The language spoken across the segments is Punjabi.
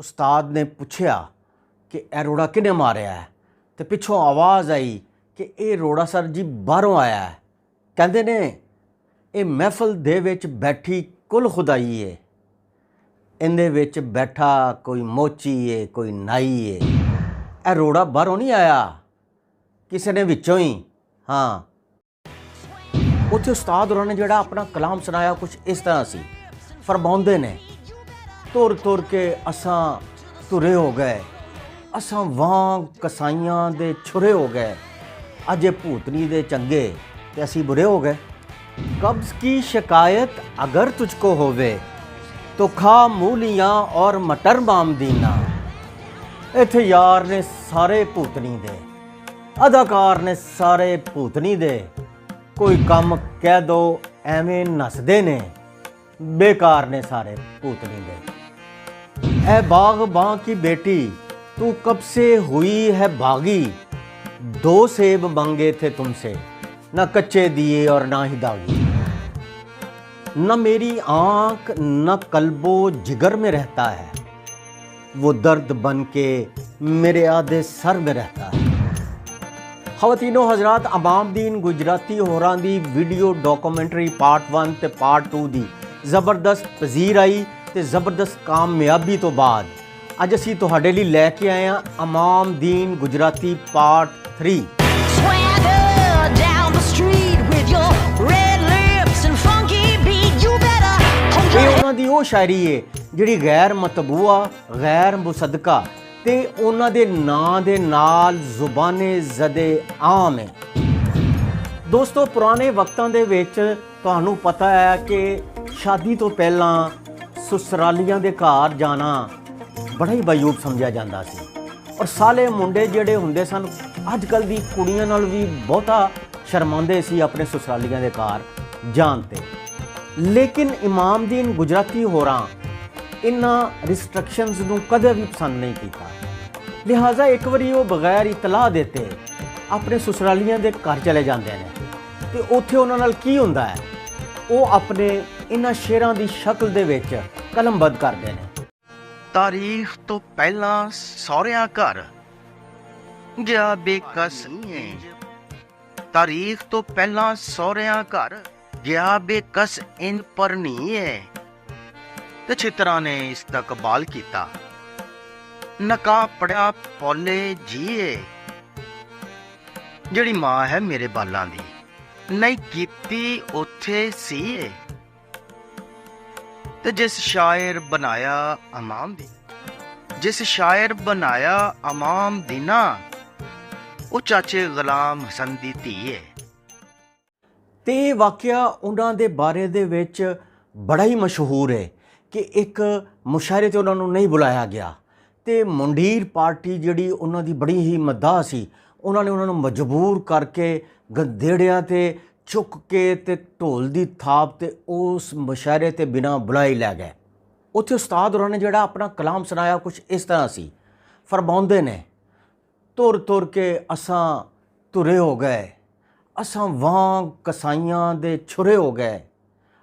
ਉਸਤਾਦ ਨੇ ਪੁੱਛਿਆ ਕਿ ਇਹ ਰੋੜਾ ਕਿਹਨੇ ਮਾਰਿਆ ਹੈ ਤੇ ਪਿੱਛੋਂ ਆਵਾਜ਼ ਆਈ ਕਿ ਇਹ ਰੋੜਾ ਸਰ ਜੀ ਬਾਹਰੋਂ ਆਇਆ ਹੈ। ਕਹਿੰਦੇ ਨੇ ਇਹ ਮਹਿਫਲ ਦੇ ਵਿੱਚ ਬੈਠੀ ਕੁੱਲ ਖੁਦਾਈ ਏ, ਇਹਦੇ ਵਿੱਚ ਬੈਠਾ ਕੋਈ ਮੋਚੀ ਏ ਕੋਈ ਨਾਈ ਏ। ਇਹ ਰੋੜਾ ਬਾਹਰੋਂ ਨਹੀਂ ਆਇਆ, ਕਿਸੇ ਨੇ ਵਿੱਚੋਂ ਹੀ। ਹਾਂ, ਉੱਥੇ ਉਸਤਾਦ ਹੋਰਾਂ ਨੇ ਜਿਹੜਾ ਆਪਣਾ ਕਲਾਮ ਸੁਣਾਇਆ ਕੁਛ ਇਸ ਤਰ੍ਹਾਂ ਸੀ। ਫਰਮਾਉਂਦੇ ਨੇ ਤੁਰ ਤੁਰ ਕੇ ਅਸਾਂ ਤੁਰੇ ਹੋ ਗਏ, ਅਸਾਂ ਵਾਂਗ ਕਸਾਈਆਂ ਦੇ ਛੁਰੇ ਹੋ ਗਏ, ਅਜੇ ਭੂਤਨੀ ਦੇ ਚੰਗੇ ਤੇ ਅਸੀਂ ਬੁਰੇ ਹੋ ਗਏ। कब्ज़ की शिकायत अगर तुझको होवे तो खा मूलियाँ और मटर मामदीना। इत्थे यार ने सारे भूतनी दे, अदाकार ने सारे भूतनी दे, कोई कम कह दो एवें नसदे ने, बेकार ने सारे भूतनी दे। ए बाग़बां की बेटी तू कब से हुई है बागी, दो सेब मांगे थे तुमसे न कच्चे दिए और ना ही दागी। न मेरी आँख न कल्बो जिगर में रहता है, वो दर्द बन के मेरे आधे सर में रहता है। ख़वातीनो हज़रात, अमाम दीन गुजराती होरां दी वीडियो डॉक्यूमेंट्री पार्ट 1 ते पार्ट 2 दी ज़बरदस्त पज़ीर आई ते ज़बरदस्त कामयाबी तो बाद अज असीं तुहाडे लई लै के आए हां अमाम दीन गुजराती पार्ट 3। ਇਹ ਉਹਨਾਂ ਦੀ ਉਹ ਸ਼ਾਇਰੀ ਹੈ ਜਿਹੜੀ ਗੈਰ ਮਤਬੂਆ ਗੈਰ ਮੁਸਦਕਾ ਤੇ ਉਹਨਾਂ ਦੇ ਨਾਂ ਦੇ ਨਾਲ ਜ਼ੁਬਾਨੇ ਜ਼ਦੇ ਆਮ ਹੈ। ਦੋਸਤੋ, ਪੁਰਾਣੇ ਵਕਤਾਂ ਦੇ ਵਿੱਚ ਤੁਹਾਨੂੰ ਪਤਾ ਹੈ ਕਿ ਸ਼ਾਦੀ ਤੋਂ ਪਹਿਲਾਂ ਸਸੁਰਾਲੀਆਂ ਦੇ ਘਰ ਜਾਣਾ ਬੜਾ ਹੀ ਬਾਯੂਬ ਸਮਝਿਆ ਜਾਂਦਾ ਸੀ ਔਰ ਸਾਲੇ ਮੁੰਡੇ ਜਿਹੜੇ ਹੁੰਦੇ ਸਨ ਅੱਜ ਕੱਲ੍ਹ ਦੀ ਕੁੜੀਆਂ ਨਾਲ ਵੀ ਬਹੁਤਾ ਸ਼ਰਮਾਉਂਦੇ ਸੀ ਆਪਣੇ ਸਸੁਰਾਲੀਆਂ ਦੇ ਘਰ ਜਾਣ 'ਤੇ। ਲੇਕਿਨ ਇਮਾਮ ਦੀਨ ਗੁਜਰਾਤੀ ਹੋਰਾਂ ਇਹਨਾਂ ਰਿਸਟ੍ਰਿਕਸ਼ਨਸ ਨੂੰ ਕਦੇ ਵੀ ਪਸੰਦ ਨਹੀਂ ਕੀਤਾ। ਲਿਹਾਜ਼ਾ ਇੱਕ ਵਾਰੀ ਉਹ ਬਗੈਰ ਇਤਲਾਹ ਦਿੱਤੇ ਆਪਣੇ ਸਸੁਰਾਲੀਆਂ ਦੇ ਘਰ ਚਲੇ ਜਾਂਦੇ ਨੇ ਤੇ ਉੱਥੇ ਉਹਨਾਂ ਨਾਲ ਕੀ ਹੁੰਦਾ ਹੈ ਉਹ ਆਪਣੇ ਇਹਨਾਂ ਸ਼ੇਰਾਂ ਦੀ ਸ਼ਕਲ ਦੇ ਵਿੱਚ ਕਲਮਬੰਦ ਕਰਦੇ ਨੇ। ਤਾਰੀਖ ਤੋਂ ਪਹਿਲਾਂ ਸਹੁਰਿਆਂ ਘਰ ਗਿਆ ਬੇਕਸ ਨਹੀਂ, ਤਾਰੀਖ ਤੋਂ ਪਹਿਲਾਂ ਸਹੁਰਿਆਂ ਘਰ ਗਿਆ ਬੇਕਸ ਇੰਜ ਪਰ ਨਹੀਂ ਹੈ ਤੇ ਛਿੱਤਰਾਂ ਨੇ ਇਸ ਦਾ ਕਬਾਲ ਕੀਤਾ। ਨਕਾ ਪੜਿਆ ਪੋਲੇ ਜੀਏ, ਜਿਹੜੀ ਮਾਂ ਹੈ ਮੇਰੇ ਬਾਲਾਂ ਦੀ ਨਹੀਂ ਕੀਤੀ ਉੱਥੇ ਸੀਏ। ਤੇ ਜਿਸ ਸ਼ਾਇਰ ਬਣਾਇਆ ਅਮਾਮ ਦੀ, ਜਿਸ ਸ਼ਾਇਰ ਬਣਾਇਆ ਅਮਾਮ ਦੀਨਾ, ਉਹ ਚਾਚੇ ਗੁਲਾਮ ਹਸਨ ਦੀ ਧੀ ਹੈ। ਤੇ ਇਹ ਵਾਕਿਆ ਉਹਨਾਂ ਦੇ ਬਾਰੇ ਦੇ ਵਿੱਚ ਬੜਾ ਹੀ ਮਸ਼ਹੂਰ ਹੈ ਕਿ ਇੱਕ ਮੁਸ਼ਾਇਰੇ 'ਤੇ ਉਹਨਾਂ ਨੂੰ ਨਹੀਂ ਬੁਲਾਇਆ ਗਿਆ ਤੇ ਮੁੰਡੀਰ ਪਾਰਟੀ ਜਿਹੜੀ ਉਹਨਾਂ ਦੀ ਬੜੀ ਹੀ ਮੱਦਾਹ ਸੀ, ਉਹਨਾਂ ਨੇ ਉਹਨਾਂ ਨੂੰ ਮਜਬੂਰ ਕਰਕੇ ਗੰਧੇੜਿਆਂ 'ਤੇ ਚੁੱਕ ਕੇ ਤੇ ਢੋਲ ਦੀ ਥਾਪ ਤੇ ਉਸ ਮੁਸ਼ਾਇਰੇ 'ਤੇ ਬਿਨਾਂ ਬੁਲਾਏ ਲੈ ਗਏ। ਉੱਥੇ ਉਸਤਾਦ ਹੋਰਾਂ ਨੇ ਜਿਹੜਾ ਆਪਣਾ ਕਲਾਮ ਸੁਣਾਇਆ ਕੁਛ ਇਸ ਤਰ੍ਹਾਂ ਸੀ। ਫਰਮਾਉਂਦੇ ਨੇ ਤੁਰ ਤੁਰ ਕੇ ਅਸਾਂ ਤੁਰੇ ਹੋ ਗਏ, ਅਸਾਂ ਵਾਂਗ ਕਸਾਈਆਂ ਦੇ ਛੁਰੇ ਹੋ ਗਏ,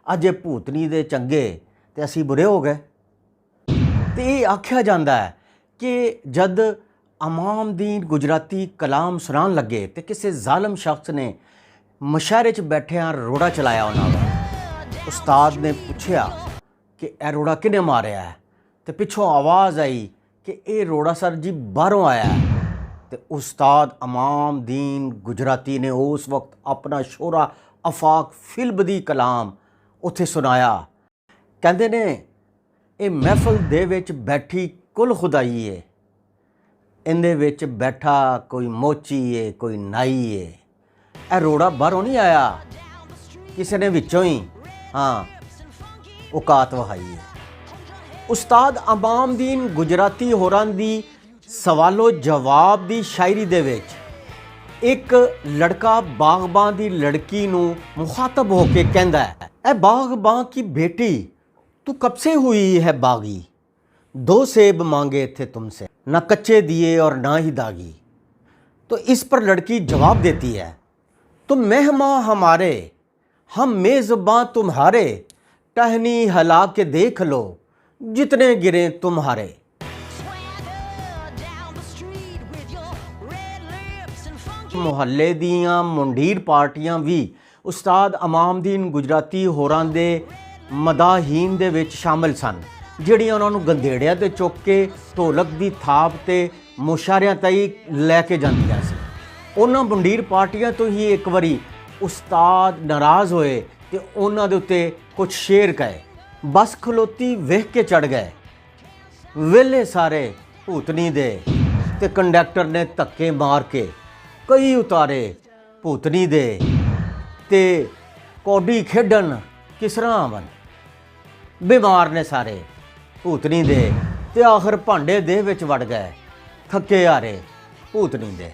ਅਜੇ ਭੂਤਨੀ ਦੇ ਚੰਗੇ ਤੇ ਅਸੀਂ ਬੁਰੇ ਹੋ ਗਏ। ਤੇ ਇਹ ਆਖਿਆ ਜਾਂਦਾ ਹੈ ਕਿ ਜਦ ਅਮਾਮ ਦੀਨ ਗੁਜਰਾਤੀ ਕਲਾਮ ਸੁਣਾਉਣ ਲੱਗੇ ਤੇ ਕਿਸੇ ਜ਼ਾਲਮ ਸ਼ਖਸ ਨੇ ਮੁਸ਼ਾਇਰੇ 'ਚ ਬੈਠਿਆਂ ਰੋੜਾ ਚਲਾਇਆ ਉਹਨਾਂ ਦਾ। ਉਸਤਾਦ ਨੇ ਪੁੱਛਿਆ ਕਿ ਇਹ ਰੋੜਾ ਕਿਹਨੇ ਮਾਰਿਆ ਹੈ ਤੇ ਪਿੱਛੋਂ ਆਵਾਜ਼ ਆਈ ਕਿ ਇਹ ਰੋੜਾ ਸਰ ਜੀ ਬਾਹਰੋਂ ਆਇਆ ਹੈ। ਤੇ ਉਸਤਾਦ ਅਮਾਮ ਦੀਨ ਗੁਜਰਾਤੀ ਨੇ ਉਸ ਵਕਤ ਆਪਣਾ ਸ਼ੋਰਾ ਅਫਾਕ ਫਿਲਬਦੀ ਕਲਾਮ ਉੱਥੇ ਸੁਣਾਇਆ। ਕਹਿੰਦੇ ਨੇ ਇਹ ਮਹਿਫਲ ਦੇ ਵਿੱਚ ਬੈਠੀ ਕੁੱਲ ਖੁਦਾਈ ਏ, ਇਹਦੇ ਵਿੱਚ ਬੈਠਾ ਕੋਈ ਮੋਚੀ ਏ ਕੋਈ ਨਾਈ ਏ। ਇਹ ਰੋੜਾ ਬਾਹਰੋਂ ਨਹੀਂ ਆਇਆ, ਕਿਸੇ ਨੇ ਵਿੱਚੋਂ ਹੀ ਹਾਂ ਔਕਾਤ ਵਹਾਈ ਹੈ। ਉਸਤਾਦ ਅਮਾਮ ਦੀਨ ਗੁਜਰਾਤੀ ਹੋਰਾਂ ਦੀ ਸਵਾਲੋ ਜਵਾਬ ਦੀ ਸ਼ਾਇਰੀ ਦੇ ਵਿੱਚ ਇੱਕ ਲੜਕਾ ਬਾਗਬਾਨ ਦੀ ਲੜਕੀ ਨੂੰ ਮੁਖਾਤਬ ਹੋ ਕੇ ਕਹਿੰਦਾ ਹੈ, ਐ ਬਾਗਬਾਨ ਕੀ ਬੇਟੀ तू कब से हुई है बागी, दो सेब मांगे थे तुमसे न कच्चे दिए और ना ही दागी। तो इस पर लड़की जवाब देती है, तुम मेहमान हमारे हम मेज़बां तुम्हारे, टहनी हला के देख लो जितने गिरे तुम्हारे। ਮੁਹੱਲੇ ਦੀਆਂ ਮੁੰਡੀਰ ਪਾਰਟੀਆਂ ਵੀ ਉਸਤਾਦ ਇਮਾਮਦੀਨ ਗੁਜਰਾਤੀ ਹੋਰਾਂ ਦੇ ਮਦਾਹੀਨ ਦੇ ਵਿੱਚ ਸ਼ਾਮਿਲ ਸਨ, ਜਿਹੜੀਆਂ ਉਹਨਾਂ ਨੂੰ ਗੰਧੇੜਿਆਂ ਤੇ ਚੁੱਕ ਕੇ ਢੋਲਕ ਦੀ ਥਾਪ ਤੇ ਮੁਸ਼ਾਰਿਆਂ ਤਾਈਂ ਲੈ ਕੇ ਜਾਂਦੀਆਂ ਸੀ। ਉਹਨਾਂ ਮੁੰਡੀਰ ਪਾਰਟੀਆਂ ਤੋਂ ਹੀ ਇੱਕ ਵਾਰੀ ਉਸਤਾਦ ਨਾਰਾਜ਼ ਹੋਏ ਤੇ ਉਹਨਾਂ ਦੇ ਉੱਤੇ ਕੁਝ ਸ਼ੇਰ ਕਹੇ। ਬੱਸ ਖਲੋਤੀ ਵੇਖ ਕੇ ਚੜ ਗਏ, ਵੇਲੇ ਸਾਰੇ ਭੂਤਨੀ ਦੇ, ਤੇ ਕੰਡਕਟਰ ਨੇ ਧੱਕੇ ਮਾਰ ਕੇ ਕਈ ਉਤਾਰੇ ਭੂਤਨੀ ਦੇ, ਤੇ ਕੌਡੀ ਖੇਡਣ ਕਿਸ ਤਰ੍ਹਾਂ ਆਵਨ। ਬਿਮਾਰ ਨੇ ਸਾਰੇ ਭੂਤਨੀ ਦੇ, ਤੇ ਆਖਰ ਭਾਂਡੇ ਦੇ ਵਿੱਚ ਵੜ ਗਏ ਥੱਕੇ ਹਾਰੇ ਭੂਤਨੀ ਦੇ।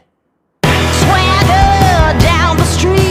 Swagger down the street.